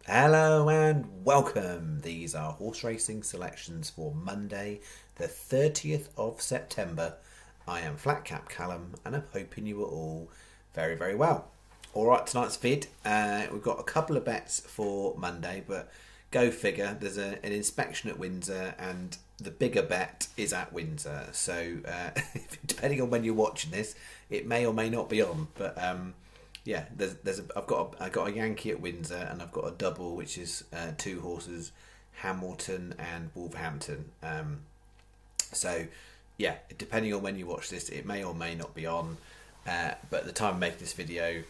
Hello and welcome. These are horse racing selections for Monday, the 30th of September. I am Flatcap Callum and I'm hoping you are all very, very well. Alright, tonight's vid. We've got a couple of bets for Monday, but go figure, there's an inspection at Windsor and the bigger bet is at Windsor. So, depending on when you're watching this, it may or may not be on, but yeah, I've got a Yankee at Windsor and I've got a double which is two horses, Hamilton and Wolverhampton. So yeah, depending on when you watch this, it may or may not be on. But at the time of making this video,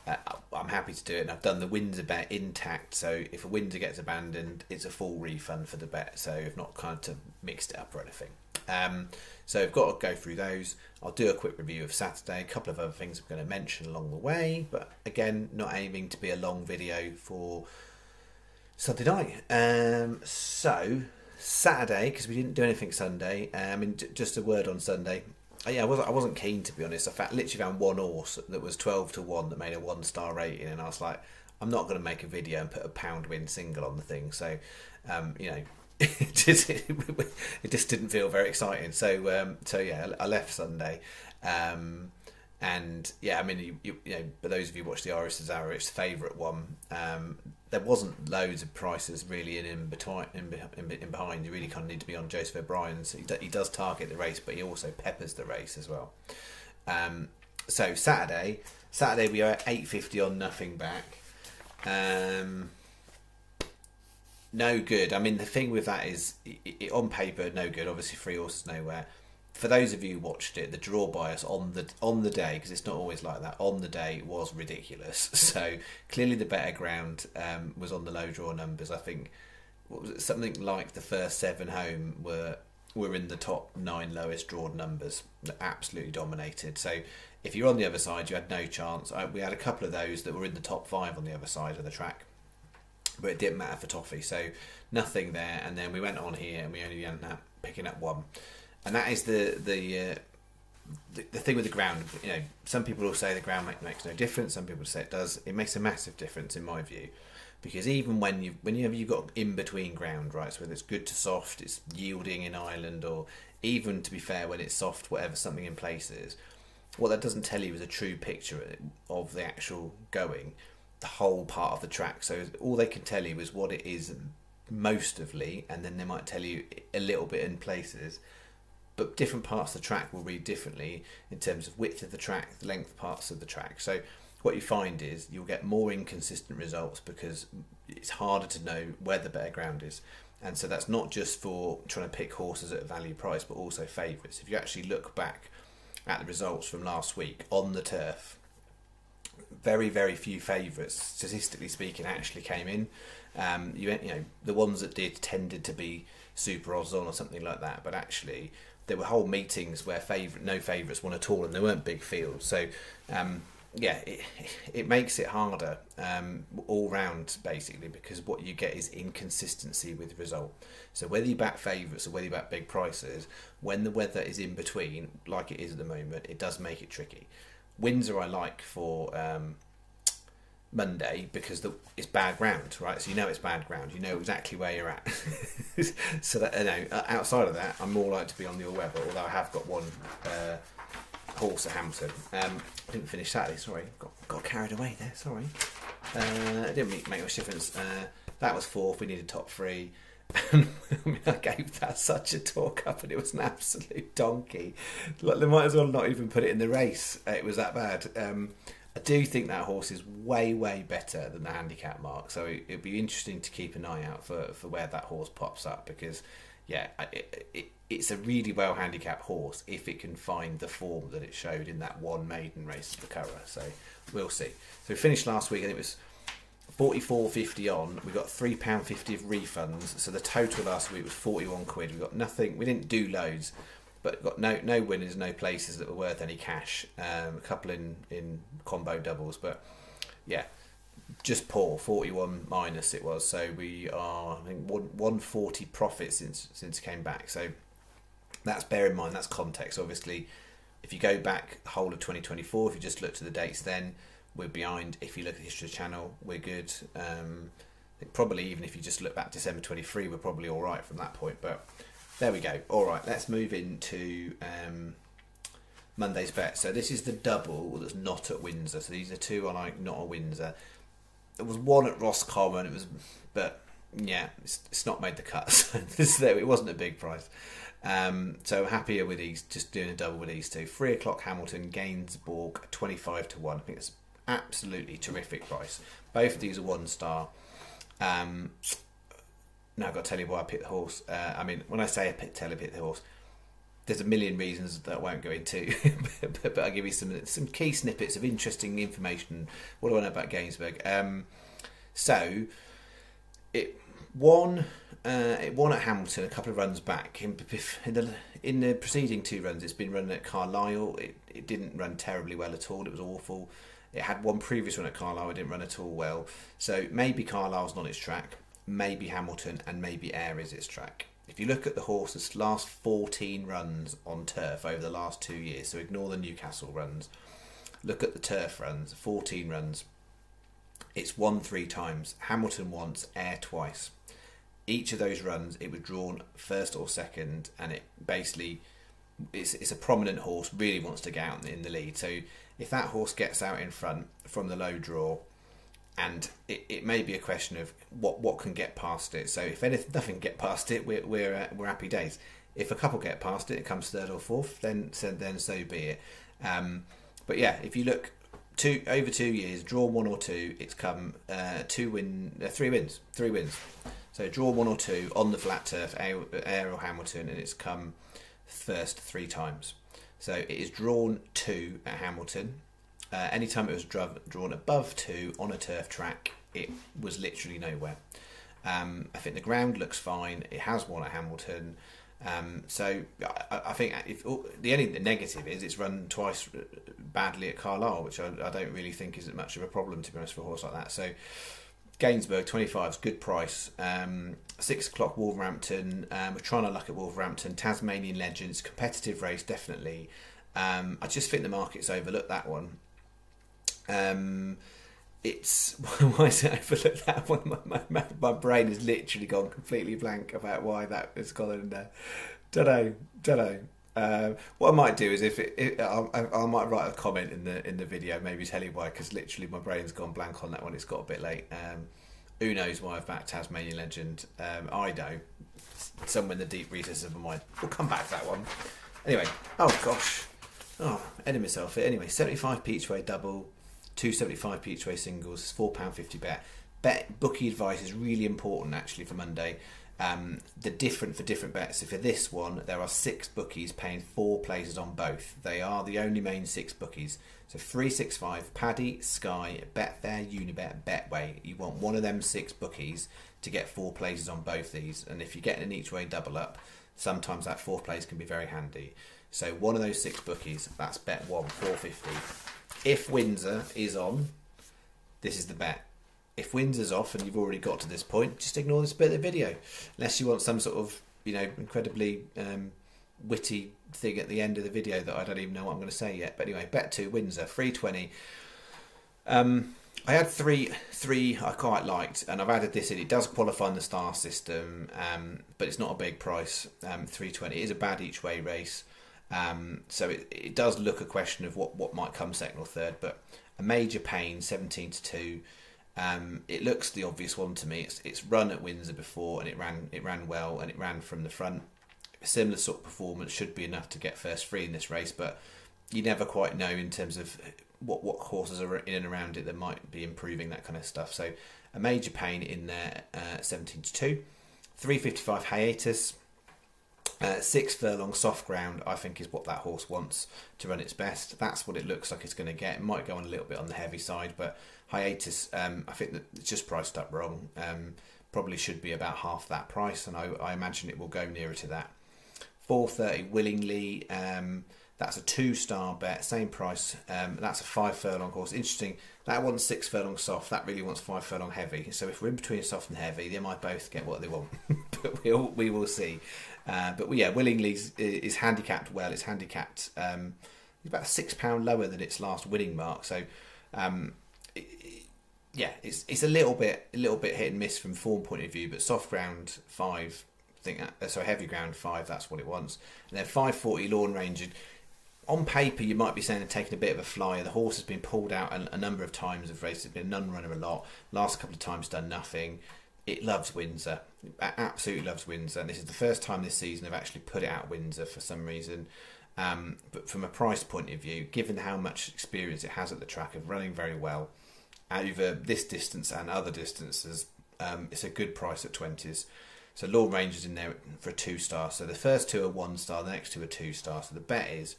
I'm happy to do it, and I've done the Windsor bet intact. So if a Windsor gets abandoned, it's a full refund for the bet. So I've not kind of mixed it up or anything. So I've got to go through those. I'll do a quick review of Saturday, a couple of other things I'm going to mention along the way, but again, not aiming to be a long video for Sunday night. So Saturday, because we didn't do anything Sunday, just a word on Sunday. Yeah, I wasn't keen, to be honest. I literally found one horse that was 12-1 that made a 1-star rating, and I was like, I'm not going to make a video and put a pound win single on the thing. So, it just didn't feel very exciting. So yeah, I left Sunday, and yeah, I mean, you know, for those of you who watch the Irish Irish favourite one, there wasn't loads of prices really in behind. You really kind of need to be on Joseph O'Brien's. He does target the race, but he also peppers the race as well. So Saturday we are at 8.50 on nothing back. No good. I mean, the thing with that is, on paper, no good. Obviously, three horses nowhere. For those of you who watched it, the draw bias on the day, because it's not always like that, on the day was ridiculous. So clearly the better ground was on the low draw numbers. I think what was it, something like the first 7 home were in the top 9 lowest drawn numbers. That absolutely dominated. So if you're on the other side, you had no chance. We had a couple of those that were in the top 5 on the other side of the track, but it didn't matter for Toffee, so nothing there. And then we went on here and we only ended up picking up 1, and that is the thing with the ground. You know, some people will say the ground makes no difference. Some people say it does. It makes a massive difference in my view, because even whenever you've got in between ground, right? So whether it's good to soft, it's yielding in Ireland, or even, to be fair, when it's soft, whatever something in places, what that doesn't tell you is a true picture of the actual going, the whole part of the track. So all they can tell you is what it is mostly, and then they might tell you a little bit in places, but different parts of the track will read differently in terms of width of the track, the length parts of the track. So what you find is you'll get more inconsistent results because it's harder to know where the better ground is. And so that's not just for trying to pick horses at a value price, but also favourites. If you actually look back at the results from last week on the turf, very, very few favourites, statistically speaking, actually came in. You know, the ones that did tended to be super odds on or something like that, but actually there were whole meetings where no favourites won at all, and they weren't big fields. So yeah, it makes it harder all round, basically, because what you get is inconsistency with the result. So whether you back favourites or whether you back big prices, when the weather is in between, like it is at the moment, it does make it tricky. Windsor I like for Monday because it's bad ground, right? So you know it's bad ground. You know exactly where you're at. So that, you know, outside of that, I'm more likely to be on the all-weather, although I have got one horse at Hamilton. I didn't finish Saturday, sorry. Got carried away there, sorry. It didn't make much difference. That was 4th. We needed top 3. I mean, I gave that such a talk up, and it was an absolute donkey. Like, they might as well not even put it in the race. It was that bad. I do think that horse is way, way better than the handicap mark. So it'd be interesting to keep an eye out for where that horse pops up, because yeah, it's a really well handicapped horse if it can find the form that it showed in that one maiden race at the Curragh. So we'll see. So we finished last week and it was 44.50 on. We got £3.50 of refunds, so the total last week was 41 quid. We got nothing. We didn't do loads, but got no winners, no places that were worth any cash. A couple in combo doubles, but yeah, just poor. 41 minus it was. So we are, I think, 140 profit since it came back. So that's, bear in mind, that's context. Obviously, if you go back the whole of 2024, if you just look to the dates, then we're behind. If you look at the history of the channel, we're good. Probably even if you just look back December 23, we're probably all right from that point. But there we go. All right, let's move into Monday's bet. So this is the double that's not at Windsor. So these are two on like not at Windsor. There was one at Roscommon. But yeah, it's not made the cut. So it wasn't a big price. So happier with these, just doing a double with these two. 3 o'clock Hamilton, Gainsbourg, 25 to 1. I think it's absolutely terrific price. Both of these are 1 star. Now I've got to tell you why I picked the horse. I mean, when I say I picked the horse, there's a million reasons that I won't go into, but I'll give you some key snippets of interesting information. What do I know about Gainsbourg? So it won at Hamilton a couple of runs back. In the preceding 2 runs, it's been run at Carlisle. It didn't run terribly well at all. It was awful. It had one previous run at Carlisle. It didn't run at all well. So maybe Carlisle's not its track. Maybe Hamilton, and maybe Ayr is its track. If you look at the horse's last 14 runs on turf over the last 2 years, so ignore the Newcastle runs, look at the turf runs, 14 runs. It's won 3 times. Hamilton once, Ayr twice. Each of those runs, it was drawn first or second, and it basically, it's a prominent horse, really wants to get out in the lead. So if that horse gets out in front from the low draw, and it may be a question of what can get past it. So if nothing get past it, we're happy days. If a couple get past it, it comes 3rd or 4th, then so be it. But yeah, if you look over 2 years, draw 1 or 2, it's come 3 wins. So draw 1 or 2 on the flat turf, Ayr or Hamilton, and it's come first 3 times. So it is drawn 2 at Hamilton. Anytime it was drawn above 2 on a turf track, it was literally nowhere. I think the ground looks fine. It has won at Hamilton. So I think the only negative is it's run twice badly at Carlisle, which I don't really think is much of a problem, to be honest, for a horse like that. So Gainsbourg, 25 is good price. 6 o'clock Wolverhampton. We're trying to luck at Wolverhampton. Tasmanian Legends, competitive race, definitely. I just think the market's overlooked that one. It's why is it overlooked that one? My brain has literally gone completely blank about why that has gone in there. Don't know. What I might do is I might write a comment in the video, maybe tell you why, because literally my brain's gone blank on that one. It's got a bit late. Who knows why I've backed Tasmanian Legend? I know. Somewhere in the deep recesses of my mind. We'll come back to that one. Anyway, oh gosh. Oh, ending myself here. Anyway, 75p each way double, 275p each way singles, it's £4.50 bet. Bookie advice is really important actually for Monday. The different for different bets. So for this one, there are 6 bookies paying 4 places on both. They are the only main 6 bookies. So 365, Paddy, Sky, Betfair, Unibet, Betway. You want one of them 6 bookies to get 4 places on both these. And if you get an each way double up, sometimes that 4th place can be very handy. So one of those 6 bookies, that's bet 1, 450. If Windsor is on, this is the bet. If Windsor's off and you've already got to this point, just ignore this bit of the video. Unless you want some sort of, incredibly witty thing at the end of the video that I don't even know what I'm going to say yet. But anyway, bet 2, Windsor, 320. I had three I quite liked, and I've added this in. It does qualify in the star system, but it's not a big price. 320. It is a bad each way race. So it does look a question of what might come second or third, but a major pain, 17 to 2. It looks the obvious one to me. It's run at Windsor before, and it ran well, and it ran from the front. A similar sort of performance should be enough to get first free in this race, but you never quite know in terms of what horses are in and around it that might be improving that kind of stuff. So a major pain in there, 17 to 2. 355 hiatus. 6 furlong soft ground, I think, is what that horse wants to run its best. That's what it looks like it's going to get. It might go on a little bit on the heavy side, but hiatus, I think that it's just priced up wrong. Probably should be about half that price, and I imagine it will go nearer to that. 430 willingly. That's a 2-star bet, same price. That's a 5 furlong horse. Interesting. That one's 6 furlong soft. That really wants 5 furlong heavy. So if we're in between soft and heavy, they might both get what they want. But we will see. But yeah, willingly is handicapped well. It's handicapped. It's about £6 lower than its last winning mark. So yeah, it's a little bit hit and miss from form point of view, but soft ground 5, I think so heavy ground 5, that's what it wants, and then 540 Lawn Ranger. On paper, you might be saying they're taking a bit of a flyer. The horse has been pulled out a number of times of races. It's been a none-runner a lot. Last couple of times done nothing. It loves Windsor. It absolutely loves Windsor. And this is the first time this season I've actually put it out Windsor for some reason. But from a price point of view, given how much experience it has at the track of running very well over this distance and other distances, it's a good price at 20s. So Lawn Ranger's in there for a 2-star. So the first 2 are 1-star, the next 2 are 2-star. So the bet is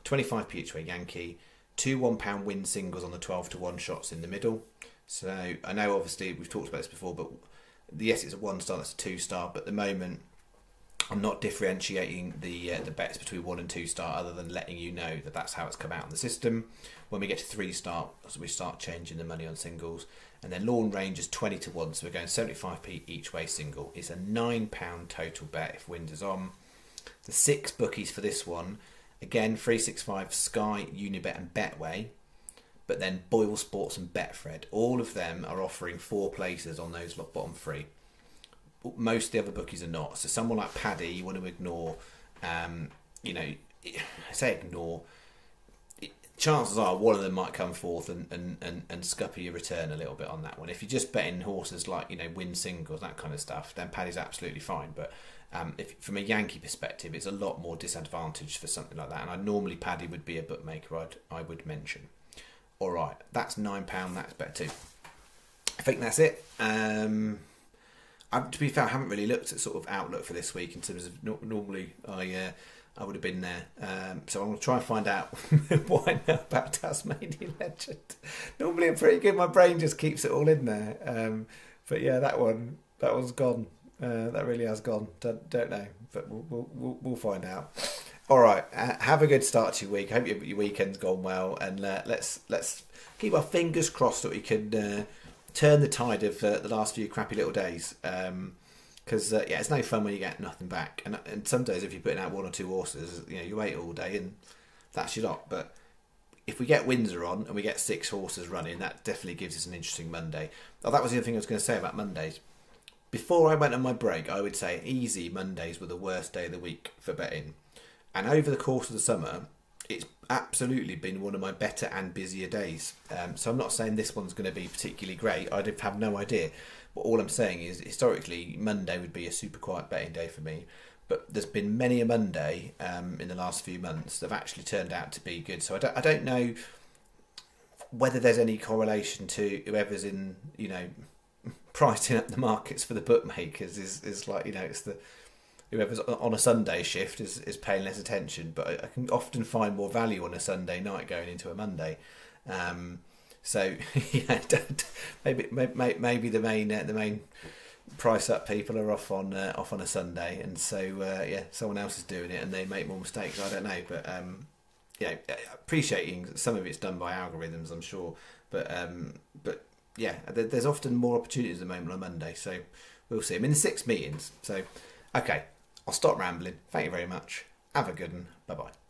25p each way Yankee, 2 £1 win singles on the 12-1 shots in the middle. So I know obviously we've talked about this before, but yes, it's a 1-star, that's a 2-star, but at the moment I'm not differentiating the bets between 1 and 2-star other than letting you know that that's how it's come out in the system. When we get to 3-star, we start changing the money on singles. And then Lawn Ranger's 20-1, so we're going 75p each way single. It's a £9 total bet if Windsor's on. The 6 bookies for this one, again, 365, Sky, Unibet and Betway, but then Boyle Sports and Betfred. All of them are offering 4 places on those bottom 3. Most of the other bookies are not. So someone like Paddy, you want to ignore, you know, I say ignore, chances are one of them might come forth and scupper your return a little bit on that one. If you're just betting horses like, you know, win singles, that kind of stuff, then Paddy's absolutely fine. But if from a Yankee perspective, it's a lot more disadvantaged for something like that. And normally Paddy would be a bookmaker I would mention. All right, that's £9. That's bet 2. I think that's it. To be fair, I haven't really looked at sort of outlook for this week in terms of normally I would have been there. So I'm going to try and find out what I know about Tasmanian Legend. Normally I'm pretty good. My brain just keeps it all in there. But yeah, that one's gone. That really has gone. Don't know, but we'll find out. All right, have a good start to your week. Hope your weekend's gone well, and let's keep our fingers crossed that we can turn the tide of the last few crappy little days. Because yeah, it's no fun when you get nothing back, and some days if you're putting out 1 or 2 horses, you know, you wait all day and that's your lot. But if we get Windsor on and we get 6 horses running, that definitely gives us an interesting Monday. Oh, that was the other thing I was going to say about Mondays. Before I went on my break, I would say easy Mondays were the worst day of the week for betting. And over the course of the summer, it's absolutely been one of my better and busier days. So I'm not saying this one's going to be particularly great. I have no idea. But all I'm saying is, historically, Monday would be a super quiet betting day for me. But there's been many a Monday in the last few months that have actually turned out to be good. So I don't know whether there's any correlation to whoever's in, you know, pricing up the markets for the bookmakers is like, you know, it's the whoever's on a Sunday shift is paying less attention, but I can often find more value on a Sunday night going into a Monday. So yeah, maybe the main price up people are off on a Sunday, and so yeah, someone else is doing it and they make more mistakes. I don't know, but yeah, appreciating some of it's done by algorithms, I'm sure, but yeah, there's often more opportunities at the moment on Monday, so we'll see. I'm in the 6 meetings, so okay. I'll stop rambling. Thank you very much. Have a good one. Bye-bye.